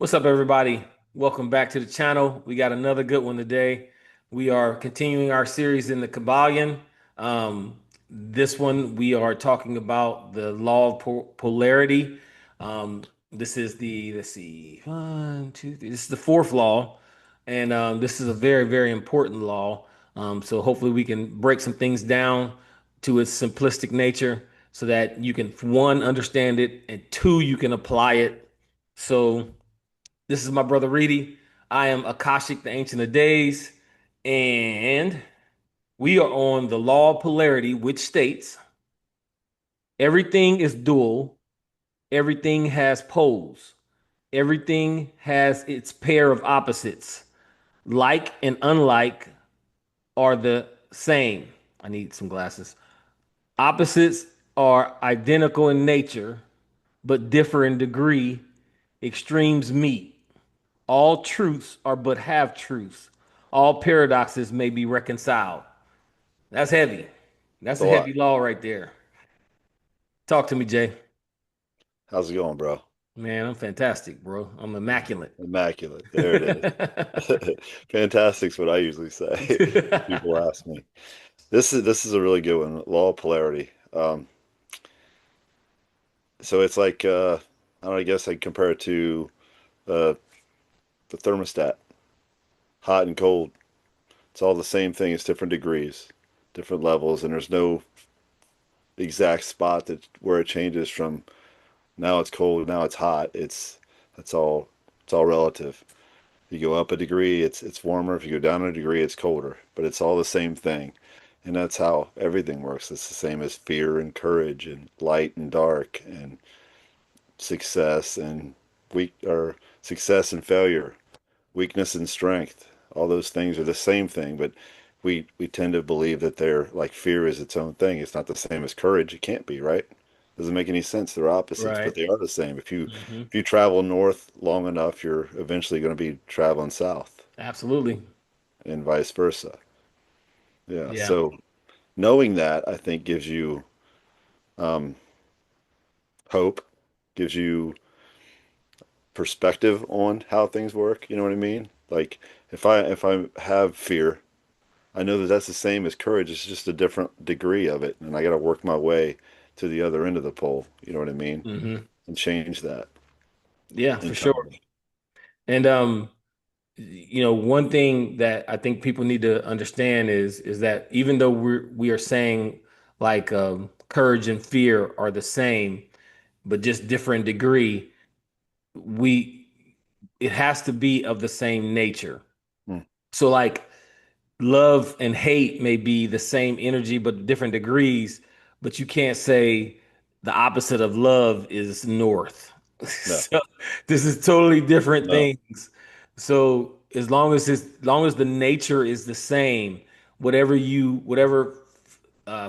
What's up, everybody? Welcome back to the channel. We got another good one today. We are continuing our series in the Kybalion. This one, we are talking about the law of polarity. This is let's see, one, two, three. This is the fourth law, and this is a very, very important law. So hopefully we can break some things down to its simplistic nature so that you can, one, understand it, and two, you can apply it. So this is my brother Reedy. I am Akashic, the Ancient of Days, and we are on the law of polarity, which states everything is dual, everything has poles, everything has its pair of opposites. Like and unlike are the same. I need some glasses. Opposites are identical in nature, but differ in degree. Extremes meet. All truths are but half truths. All paradoxes may be reconciled. That's heavy. That's It's a a lot. heavy law right there. Talk to me, Jay. How's it going, bro? Man, I'm fantastic, bro. I'm immaculate. Immaculate. There it is. Fantastic's what I usually say when people ask me. This is a really good one. Law of polarity. So it's like I don't know, I guess I'd compare it to uh, the thermostat, hot and cold. It's all the same thing. It's different degrees, different levels, and there's no exact spot that where it changes from now it's cold, now it's hot. That's all it's all relative. If you go up a degree, it's warmer. If you go down a degree, it's colder. But it's all the same thing. And that's how everything works. It's the same as fear and courage and light and dark and success and success and failure, weakness and strength. All those things are the same thing, but we tend to believe that they're like fear is its own thing. It's not the same as courage. It can't be, right? Doesn't make any sense. They're opposites, but Right. they are the same. If you Hmm. if you travel north long enough, you're eventually going to be traveling south Absolutely. and vice versa. Yeah. Yeah. So knowing that, I think, gives you um, hope, gives you perspective on how things work. You know what I mean? Like if I have fear, I know that that's the same as courage. It's just a different degree of it, and I got to work my way to the other end of the pole. You know what I mean? Hmm. And change that Yeah, for sure. entirely. And one thing that I think people need to understand is that even though we are saying like courage and fear are the same, but just different degree, we it has to be of the same nature. Mm. So like love and hate may be the same energy but different degrees, but you can't say the opposite of love is north. No, So this is totally different no, things. So as long as the nature is the same, whatever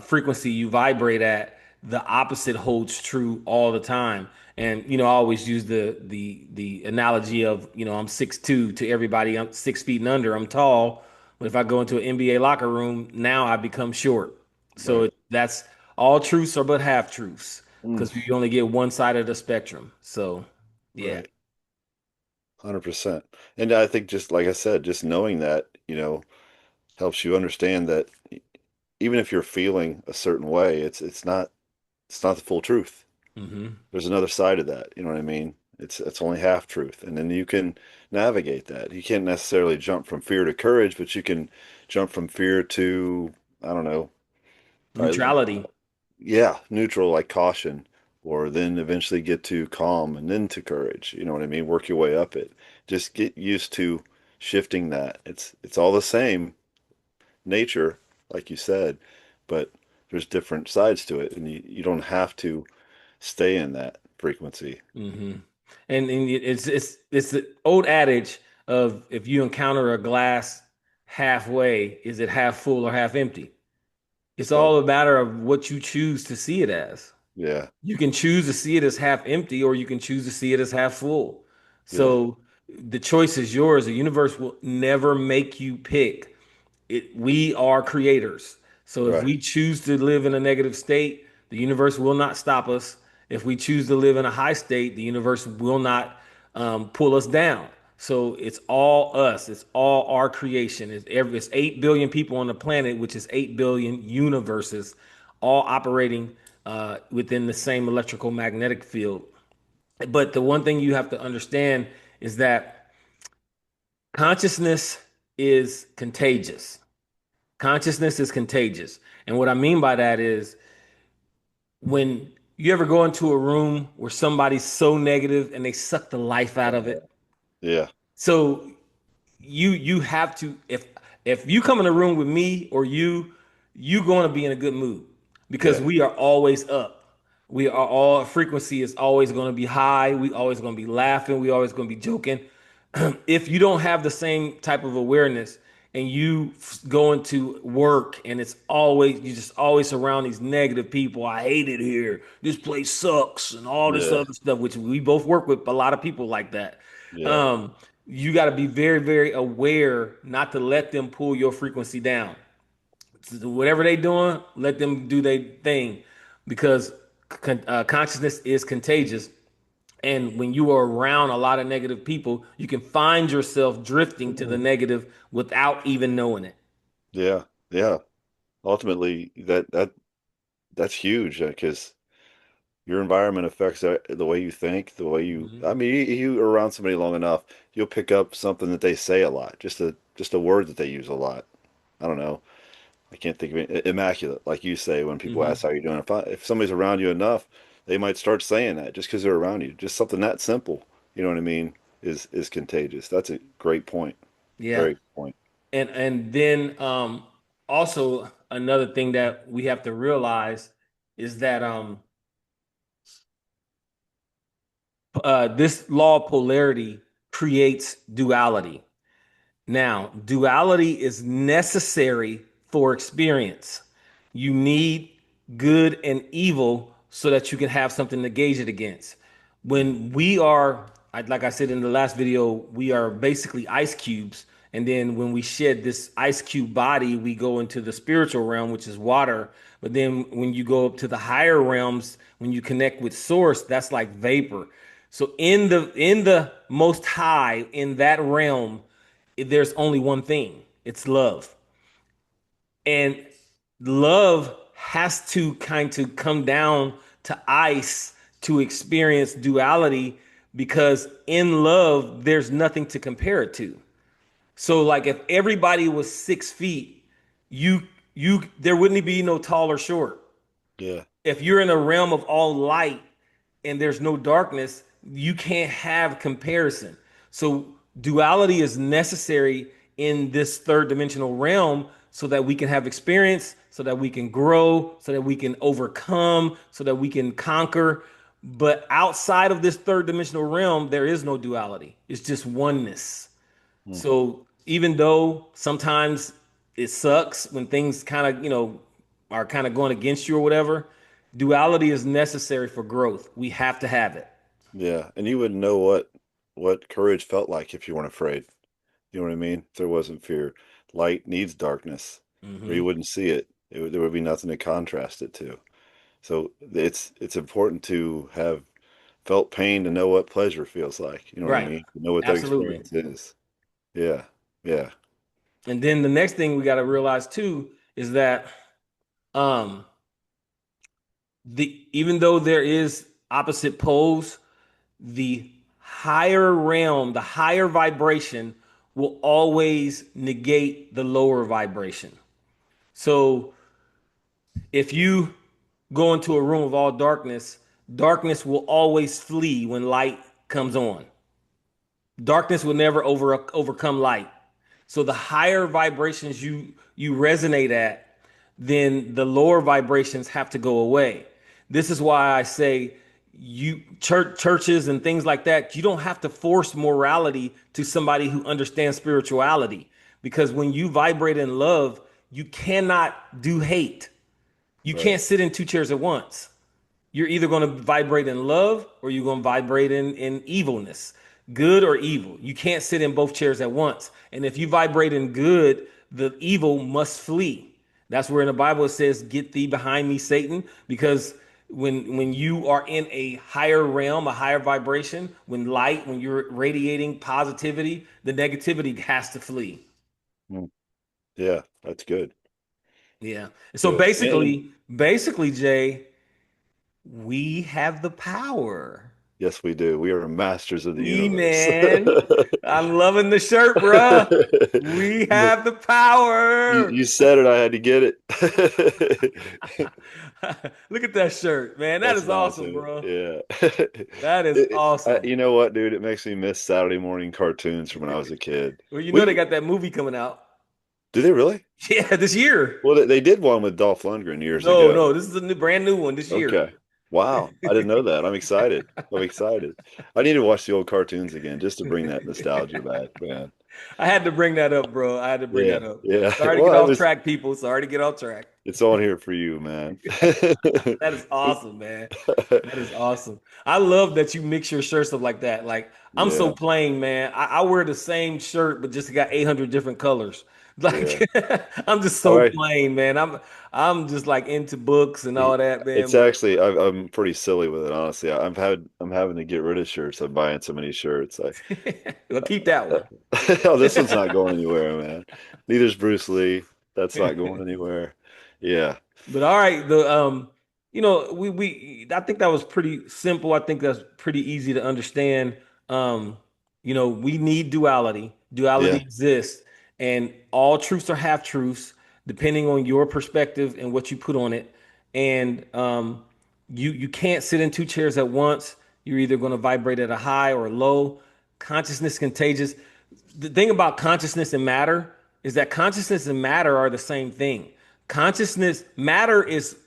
frequency you vibrate at, the opposite holds true all the time. And I always use the analogy of, I'm 6'2" to everybody. I'm 6 feet and under. I'm tall, but if I go into an NBA locker room, now I become short. So right, that's all truths are but half truths mm, because you only get one side of the spectrum. So yeah. right, 100%. And I think just like I said, just knowing that, helps you understand that even if you're feeling a certain way, it's not the full truth. Hmm. There's another side of that. You know what I mean? It's only half truth, and then you can navigate that. You can't necessarily jump from fear to courage, but you can jump from fear to, I don't know, probably, Neutrality. yeah, neutral like caution, or then eventually get to calm and then to courage. You know what I mean? Work your way up it. Just get used to shifting that. It's all the same nature, like you said, but there's different sides to it, and you don't have to stay in that frequency. Hmm. And it's the old adage of if you encounter a glass halfway, is it half full or half empty? It's Right. all a matter of what you choose to see it as. Yeah. You can choose to see it as half empty, or you can choose to see it as half full. Yeah. So the choice is yours. The universe will never make you pick. We are creators. So if Right. we choose to live in a negative state, the universe will not stop us. If we choose to live in a high state, the universe will not. pull us down. So it's all us. It's all our creation. It's 8 billion people on the planet, which is 8 billion universes, all operating within the same electrical magnetic field. But the one thing you have to understand is that consciousness is contagious. Consciousness is contagious. And what I mean by that is when you ever go into a room where somebody's so negative and they suck the life out of it. Yeah. So you have to if you come in a room with me or you going to be in a good mood because Yeah. we are always up. We are all frequency is always going to be high. We always going to be laughing. We always going to be joking. If you don't have the same type of awareness and you go into work and it's always you just always surround these negative people. I hate it here. This place sucks and all this Yeah. other stuff, which we both work with a lot of people like that. Yeah. Um, you got to be very, very aware not to let them pull your frequency down. So whatever they doing, let them do their thing because consciousness is contagious. And when you are around a lot of negative people, you can find yourself drifting to the negative without even knowing it. Yeah. Yeah. Ultimately, that's huge because your environment affects the way you think, the way you. Mhm. I mean, you are around somebody long enough, you'll pick up something that they say a lot, just a word that they use a lot. I don't know. I can't think of it. Immaculate, like you say when people Mhm. ask how you're doing. If somebody's around you enough, they might start saying that just because they're around you. Just something that simple, you know what I mean, is contagious. That's a great point. Yeah. Very good point. And then also another thing that we have to realize is that this law of polarity creates duality. Now, duality is necessary for experience. You need good and evil so that you can have something to gauge it against. When we are, like I said in the last video, we are basically ice cubes. And then when we shed this ice cube body, we go into the spiritual realm, which is water. But then when you go up to the higher realms, when you connect with source, that's like vapor. So in the most high, in that realm, there's only one thing. It's love. And love has to kind of come down to ice to experience duality because in love, there's nothing to compare it to. So like if everybody was 6 feet, you there wouldn't be no tall or short. Yeah. If you're in a realm of all light and there's no darkness, you can't have comparison. So duality is necessary in this third dimensional realm so that we can have experience, so that we can grow, so that we can overcome, so that we can conquer. But outside of this third dimensional realm, there is no duality. It's just oneness. Hmm. So even though sometimes it sucks when things kind of, are kind of going against you or whatever, duality is necessary for growth. We have to have it. Yeah. And you wouldn't know what courage felt like if you weren't afraid. You know what I mean? If there wasn't fear. Light needs darkness, or you Hmm. wouldn't see it. There would be nothing to contrast it to. So it's important to have felt pain to know what pleasure feels like. You know what I Right. mean? To know what that Absolutely. experience is. Yeah. Yeah. And then the next thing we got to realize too is that um the even though there is opposite poles, the higher realm, the higher vibration will always negate the lower vibration. So if you go into a room of all darkness, darkness will always flee when light comes on. Darkness will never overcome light. So the higher vibrations you resonate at, then the lower vibrations have to go away. This is why I say churches and things like that, you don't have to force morality to somebody who understands spirituality because when you vibrate in love, you cannot do hate. You Right. can't sit in two chairs at once. You're either going to vibrate in love or you're going to vibrate in evilness, good or evil. You can't sit in both chairs at once. And if you vibrate in good, the evil must flee. That's where in the Bible it says, "Get thee behind me, Satan," because When you are in a higher realm, a higher vibration, when you're radiating positivity, the negativity has to flee. Mm. Yeah, that's good. Yeah. So Good. And basically, Jay, we have the power. yes, we do. We are masters of the We, universe. man, I'm loving the shirt, bruh. We Look, have the power. you said it, I had to get it. Look at that shirt, man. That That's is nice, awesome, man. bro. Yeah. That is awesome. You know what, dude? It makes me miss Saturday morning cartoons from when I was a kid. Well, you know they We got that movie coming out. Do they really? Yeah, this year. Well, they did one with Dolph Lundgren years No, ago. no, this is a brand new one this year. Okay. Wow. I didn't know that. I'm excited. I'm excited. I need to watch the old cartoons again just to bring that nostalgia back, man. I had to bring that up, bro. I had to bring Yeah. that up. Yeah. Sorry to get Well, off track, people. Sorry to get off track. it's on here for you, man. That is awesome, man. That is awesome. I love that you mix your shirts up like that. Like I'm so Yeah. plain, man. I wear the same shirt, but just got 800 different colors. Yeah. Like I'm just All so right. plain, man. I'm just like into books and all that, man. It's But actually I'm pretty silly with it, honestly. I'm having to get rid of shirts. I'm buying so many shirts. well, keep that one. Oh, this one's not going anywhere, man. Neither's Bruce Lee. That's not going anywhere. Yeah. But all right, we I think that was pretty simple. I think that's pretty easy to understand. Um, we need duality. Duality Yeah. exists, and all truths are half truths, depending on your perspective and what you put on it. And you can't sit in two chairs at once. You're either going to vibrate at a high or a low. Consciousness is contagious. The thing about consciousness and matter is that consciousness and matter are the same thing. Consciousness, matter is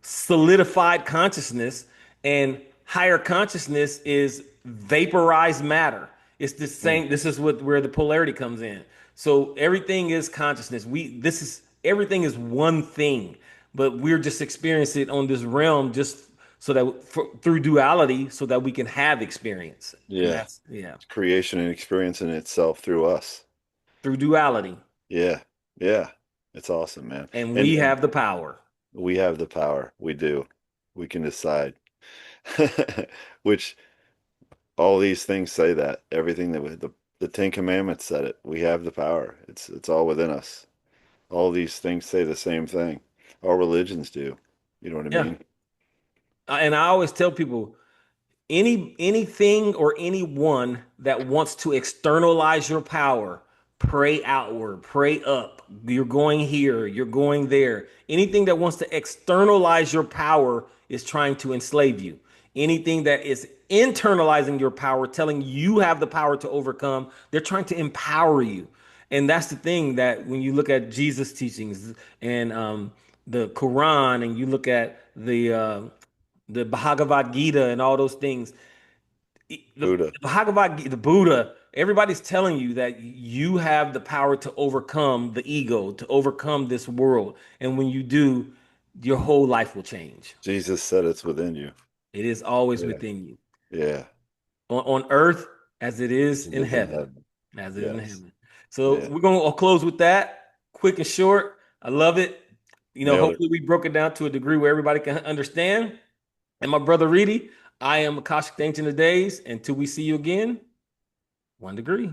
solidified consciousness, and higher consciousness is vaporized matter. It's the Mm. same. This is where the polarity comes in. So everything is consciousness. We this is everything is one thing, but we're just experiencing it on this realm just so that through duality, so that we can have experience, and Yeah. that's yeah It's creation and experience in itself through us. through duality, Yeah. Yeah. It's awesome, man. and And we have the power. we have the power. We do. We can decide. Which all these things say that. Everything that the Ten Commandments said it. We have the power. It's all within us. All these things say the same thing. All religions do. You know what I Yeah, mean? and I always tell people anything or anyone that wants to externalize your power, pray outward, pray up. You're going here, you're going there. Anything that wants to externalize your power is trying to enslave you. Anything that is internalizing your power, telling you have the power to overcome, they're trying to empower you. And that's the thing, that when you look at Jesus' teachings and the Quran, and you look at the Bhagavad Gita and all those things, Buddha. the Bhagavad Gita, the Buddha, everybody's telling you that you have the power to overcome the ego, to overcome this world. And when you do, your whole life will change. Jesus said it's within you. It is always Yeah. within you, Yeah. on earth as it is It in is in heaven, heaven. as it is in Yes. heaven. So Yeah. we're going to close with that, quick and short. I love it. Nailed it. Hopefully we broke it down to a degree where everybody can understand. And my brother Reedy, I am Akashic Ancient of Days. Until we see you again, 1 degree.